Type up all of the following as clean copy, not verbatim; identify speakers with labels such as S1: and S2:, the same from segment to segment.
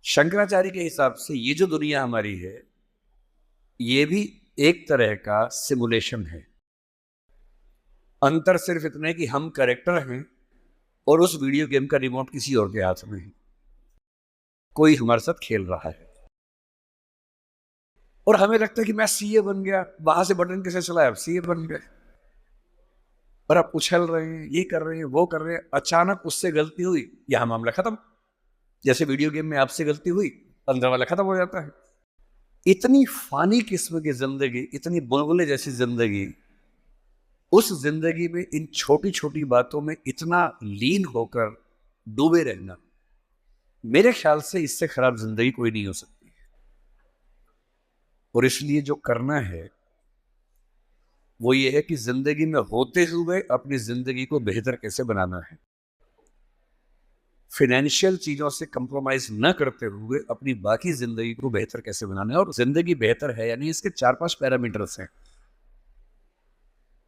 S1: शंकराचार्य के हिसाब से ये जो दुनिया हमारी है, ये भी एक तरह का सिमुलेशन है। अंतर सिर्फ इतना है कि हम कैरेक्टर हैं और उस वीडियो गेम का रिमोट किसी और के हाथ में है। कोई हमारे साथ खेल रहा है और हमें लगता है कि मैं सीए बन गया, वहां से बटन कैसे चलाया, अब सीए बन गए और आप उछल रहे हैं, ये कर रहे हैं, वो कर रहे हैं। अचानक उससे गलती हुई, यहां मामला खत्म। जैसे वीडियो गेम में आपसे गलती हुई, अंदर वाला खत्म हो जाता है। इतनी फानी किस्म की जिंदगी, इतनी बुलबुले जैसी जिंदगी, उस जिंदगी में इन छोटी छोटी बातों में इतना लीन होकर डूबे रहना, मेरे ख्याल से इससे खराब जिंदगी कोई नहीं हो सकती। और इसलिए जो करना है वो ये है कि जिंदगी में होते हुए अपनी जिंदगी को बेहतर कैसे बनाना है। फाइनेंशियल चीजों से कंप्रोमाइज न करते हुए अपनी बाकी जिंदगी को बेहतर कैसे बनाना है। और जिंदगी बेहतर है यानी इसके 4-5 पैरामीटर्स हैं।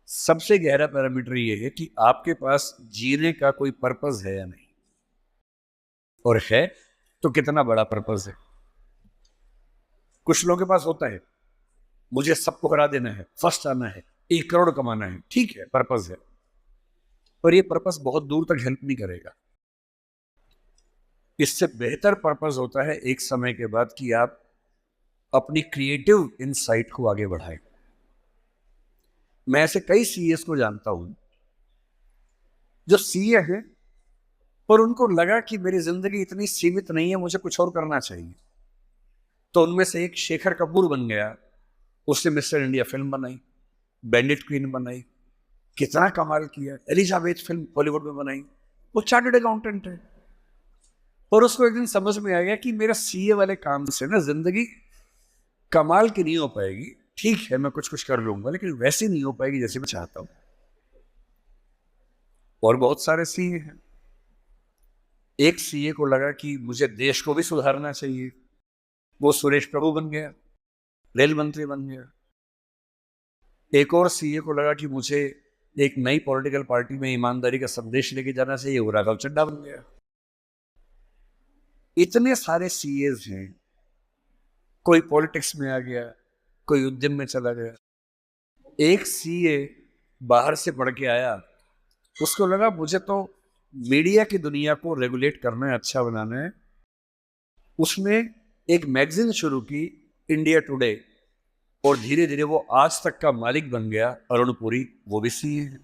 S1: सबसे गहरा पैरामीटर ये है कि आपके पास जीने का कोई पर्पस है या नहीं, और है तो कितना बड़ा पर्पस है। कुछ लोगों के पास होता है, मुझे सबको हरा देना है, फर्स्ट आना है, 1 करोड़ कमाना है, ठीक है, पर्पस है, पर ये पर्पस बहुत दूर तक हेल्प नहीं करेगा। इससे बेहतर पर्पस होता है एक समय के बाद कि आप अपनी क्रिएटिव इनसाइट को आगे बढ़ाएं। मैं ऐसे कई सीएस को जानता हूं जो सीए हैं पर उनको लगा कि मेरी जिंदगी इतनी सीमित नहीं है, मुझे कुछ और करना चाहिए। तो उनमें से एक शेखर कपूर बन गया। उसने मिस्टर इंडिया फिल्म बनाई, बैंडिट क्वीन बनाई, कितना कमाल किया। एलिजाबेथ फिल्म बॉलीवुड में बनाई। वो चार्टर्ड अकाउंटेंट है और उसको एक दिन समझ में आ गया कि मेरा सीए वाले काम से ना जिंदगी कमाल की नहीं हो पाएगी। ठीक है, मैं कुछ कुछ कर लूंगा, लेकिन वैसी नहीं हो पाएगी जैसे मैं चाहता हूं। और बहुत सारे सीए हैं। एक सीए को लगा कि मुझे देश को भी सुधारना चाहिए, वो सुरेश प्रभु बन गया, रेल मंत्री बन गया। एक और सीए को लगा कि मुझे एक नई पॉलिटिकल पार्टी में ईमानदारी का संदेश लेके जाना चाहिए, वो राघव चड्ढा बन गया। इतने सारे सीएस हैं। कोई पॉलिटिक्स में आ गया, कोई उद्यम में चला गया। एक सीए बाहर से पढ़ के आया, उसको लगा मुझे तो मीडिया की दुनिया को रेगुलेट करना है, अच्छा बनाना है। उसने एक मैगजीन शुरू की, इंडिया टुडे, और धीरे धीरे वो आज तक का मालिक बन गया। अरुण पुरी, वो भी सीए है।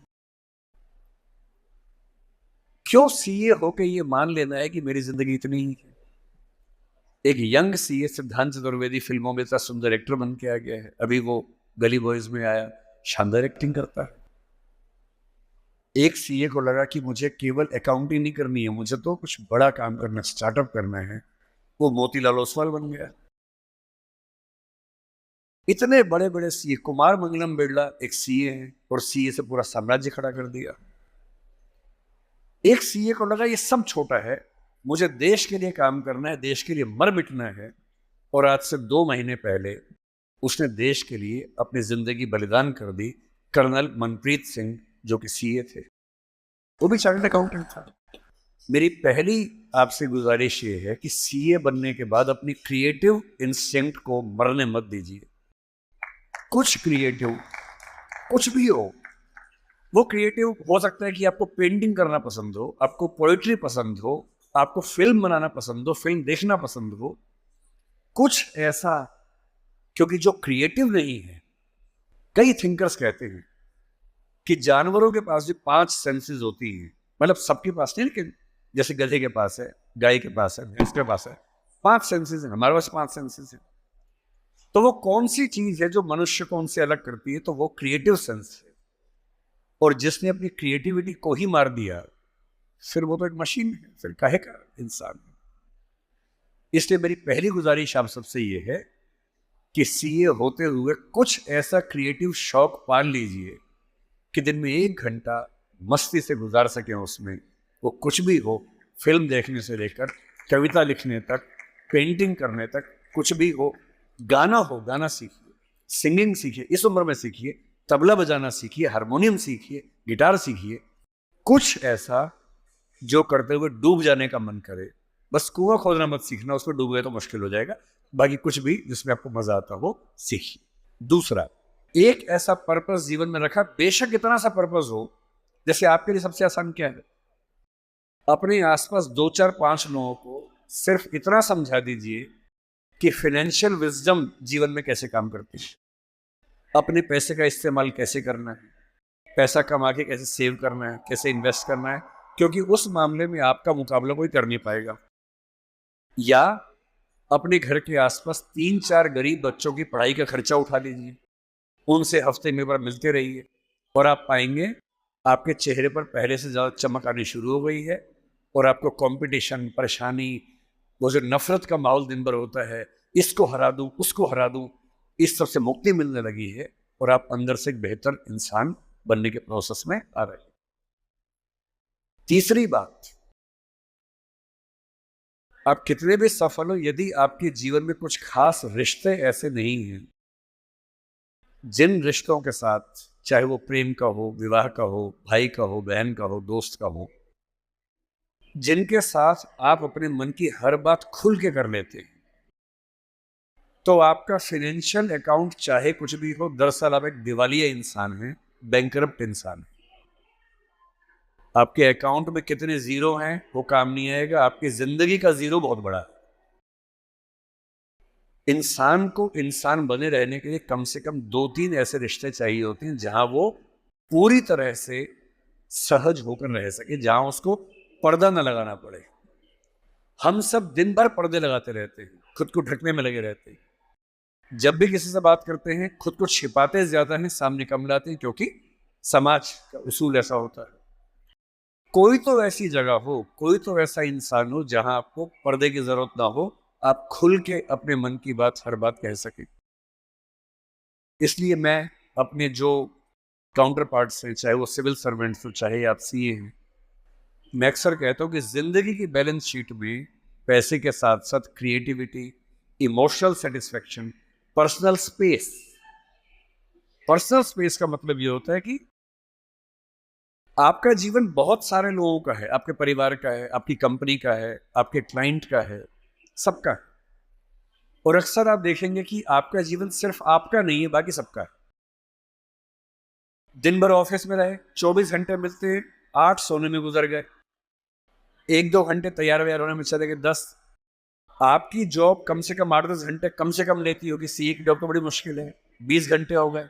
S1: क्यों सीए होके ये मान लेना है कि मेरी जिंदगी इतनी ही है। एक यंग सीए सिद्धांत चतुर्वेदी फिल्मों में इतना सुंदर एक्टर बन के आ गया है। अभी वो गली बॉयज में आया, शानदार एक्टिंग करता है। एक सीए को लगा कि मुझे केवल अकाउंटिंग नहीं करनी है, मुझे तो कुछ बड़ा काम करना, स्टार्टअप करना है, वो मोतीलाल ओसवाल बन गया। इतने बड़े बड़े सीए, कुमार मंगलम बिरला एक सीए हैं और सीए से पूरा साम्राज्य खड़ा कर दिया। एक सीए को लगा ये सब छोटा है, मुझे देश के लिए काम करना है, देश के लिए मर मिटना है। और आज से 2 महीने पहले उसने देश के लिए अपनी जिंदगी बलिदान कर दी। कर्नल मनप्रीत सिंह, जो कि सीए थे, वो भी चार्टर्ड अकाउंटेंट था। मेरी पहली आपसे गुजारिश ये है कि सीए बनने के बाद अपनी क्रिएटिव इंस्टिंक्ट को मरने मत दीजिए। कुछ क्रिएटिव, कुछ भी हो, वो क्रिएटिव हो सकता है कि आपको पेंटिंग करना पसंद हो, आपको पोएट्री पसंद हो, आपको फिल्म बनाना पसंद हो, फिल्म देखना पसंद हो, कुछ ऐसा। क्योंकि जो क्रिएटिव नहीं है, कई थिंकर्स कहते हैं कि जानवरों के पास जो 5 सेंसेस होती हैं, मतलब सबके पास नहीं, लेकिन जैसे गधे के पास है, गाय के पास है, भैंस के पास है, 5 सेंसेस हैं। हमारे पास 5 सेंसेस हैं। तो वो कौन सी चीज है जो मनुष्य को उनसे अलग करती है? तो वो क्रिएटिव सेंस है। और जिसने अपनी क्रिएटिविटी को ही मार दिया, फिर वो तो एक मशीन है, फिर काहे का इंसान है। इसलिए मेरी पहली गुजारिश आप सबसे ये है कि सीए होते हुए कुछ ऐसा क्रिएटिव शौक पाल लीजिए कि दिन में 1 घंटा मस्ती से गुजार सकें उसमें। वो कुछ भी हो, फिल्म देखने से लेकर कविता लिखने तक, पेंटिंग करने तक, कुछ भी हो। गाना हो, गाना सीखिए, सिंगिंग सीखिए, इस उम्र में सीखिए, तबला बजाना सीखिए, हारमोनियम सीखिए, गिटार सीखिए। कुछ ऐसा जो करते हुए डूब जाने का मन करे, बस कुआं खोदना मत सीखना, उसमें डूब गए तो मुश्किल हो जाएगा। बाकी कुछ भी जिसमें आपको मजा आता हो सीखिए। दूसरा, एक ऐसा पर्पस जीवन में रखा, बेशक इतना सा पर्पस हो, जैसे आपके लिए सबसे आसान क्या है, अपने आसपास 2 4 5 लोगों को सिर्फ इतना समझा दीजिए कि फाइनेंशियल विजडम जीवन में कैसे काम करती है, अपने पैसे का इस्तेमाल कैसे करना है, पैसा कमा के कैसे सेव करना है, कैसे इन्वेस्ट करना है, क्योंकि उस मामले में आपका मुकाबला कोई कर नहीं पाएगा। या अपने घर के आसपास 3 4 गरीब बच्चों की पढ़ाई का खर्चा उठा लीजिए, उनसे हफ्ते में बार मिलते रहिए, और आप पाएंगे आपके चेहरे पर पहले से ज़्यादा चमक आनी शुरू हो गई है, और आपको कंपटीशन, परेशानी, वो जो नफरत का माहौल दिन भर होता है, इसको हरा दूं, उसको हरा दूं, इस सब से मुक्ति मिलने लगी है, और आप अंदर से एक बेहतर इंसान बनने के प्रोसेस में आ रहे हैं। तीसरी बात, आप कितने भी सफल हो, यदि आपके जीवन में कुछ खास रिश्ते ऐसे नहीं हैं, जिन रिश्तों के साथ, चाहे वो प्रेम का हो, विवाह का हो, भाई का हो, बहन का हो, दोस्त का हो, जिनके साथ आप अपने मन की हर बात खुल के कर लेते हैं, तो आपका फाइनेंशियल अकाउंट चाहे कुछ भी हो, दरअसल आप एक दिवालिया इंसान हैं, बैंकरप्ट इंसान है। आपके अकाउंट में कितने जीरो हैं वो काम नहीं आएगा, आपकी जिंदगी का जीरो बहुत बड़ा है। इंसान को इंसान बने रहने के लिए कम से कम 2 3 ऐसे रिश्ते चाहिए होते हैं जहां वो पूरी तरह से सहज होकर रह सके, जहां उसको पर्दा न लगाना पड़े। हम सब दिन भर पर्दे लगाते रहते हैं, खुद को ढकने में लगे रहते हैं। जब भी किसी से बात करते हैं, खुद को छिपाते ज्यादा हैं, सामने कम लाते हैं, क्योंकि समाज का उसूल ऐसा होता है। कोई तो ऐसी जगह हो, कोई तो ऐसा इंसान हो जहां आपको पर्दे की जरूरत ना हो, आप खुल के अपने मन की बात, हर बात कह सके। इसलिए मैं अपने जो काउंटर पार्ट्स हैं, चाहे वो सिविल सर्वेंट्स हो, चाहे आप सीए हैं, मैं अक्सर कहता हूँ कि जिंदगी की बैलेंस शीट में पैसे के साथ साथ creativity, emotional satisfaction, personal space. Personal space का मतलब ये होता है कि आपका जीवन बहुत सारे लोगों का है, आपके परिवार का है, आपकी कंपनी का है, आपके क्लाइंट का है, सबका है। और अक्सर आप देखेंगे कि आपका जीवन सिर्फ आपका नहीं है, बाकी सबका है। दिन भर ऑफिस में रहे, 24 घंटे मिलते हैं, 8 सोने में गुजर गए, 1 2 घंटे तैयार व्यार होने में चले गए 10। आपकी जॉब कम से कम 8 10 घंटे कम से कम लेती होगी, सीए की जॉब तो बड़ी मुश्किल है, 20 घंटे हो गए।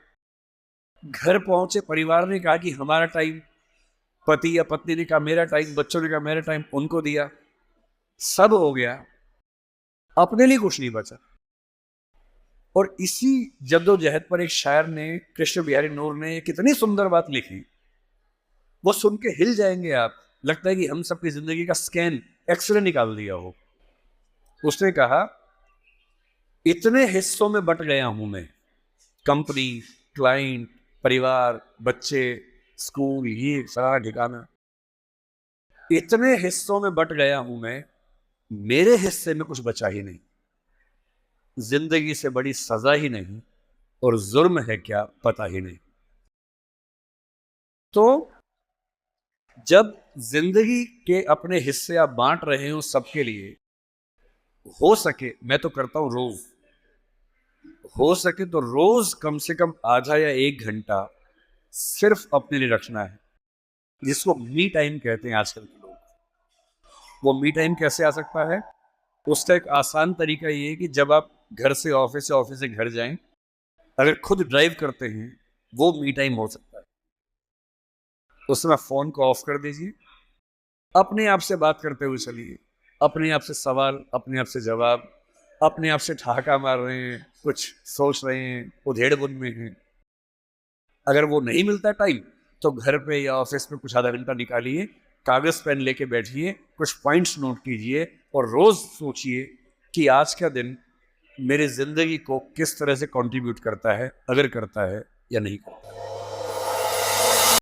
S1: घर पहुंचे, परिवार ने कहा कि हमारा टाइम, पति या पत्नी ने कहा मेरा टाइम, बच्चों ने कहा मेरा टाइम, उनको दिया, सब हो गया, अपने लिए कुछ नहीं बचा। और इसी जद्दोजहद पर एक शायर ने, कृष्ण बिहारी नूर ने, कितनी सुंदर बात लिखी, वो सुन के हिल जाएंगे आप। लगता है कि हम सबकी जिंदगी का स्कैन, एक्सरे निकाल दिया हो। उसने कहा, इतने हिस्सों में बट गया हूं मैं, कंपनी, क्लाइंट, परिवार, बच्चे, स्कूल, ये सारा ठिकाना, इतने हिस्सों में बट गया हूं मैं, मेरे हिस्से में कुछ बचा ही नहीं। जिंदगी से बड़ी सजा ही नहीं, और जुर्म है क्या पता ही नहीं। तो जब जिंदगी के अपने हिस्से आप बांट रहे हो सबके लिए, हो सके, मैं तो करता हूं रोज, हो सके तो रोज कम से कम आधा या 1 घंटा सिर्फ अपने लिए रखना है, जिसको मी टाइम कहते हैं आजकल के लोग। वो मी टाइम कैसे आ सकता है? उसका एक आसान तरीका ये है कि जब आप घर से ऑफिस, से ऑफिस से घर जाएं, अगर खुद ड्राइव करते हैं, वो मी टाइम हो सकता है। उस समय फोन को ऑफ कर दीजिए, अपने आप से बात करते हुए चलिए, अपने आप से सवाल, अपने आप से जवाब, अपने आप से ठहाका मार रहे हैं, कुछ सोच रहे हैं, उधेड़ बुन में हैं। अगर वो नहीं मिलता टाइम, तो घर पे या ऑफिस में कुछ आधा घंटा निकालिए, कागज पेन लेके बैठिए, कुछ पॉइंट्स नोट कीजिए, और रोज सोचिए कि आज का दिन मेरी जिंदगी को किस तरह से कंट्रीब्यूट करता है, अगर करता है या नहीं करता है।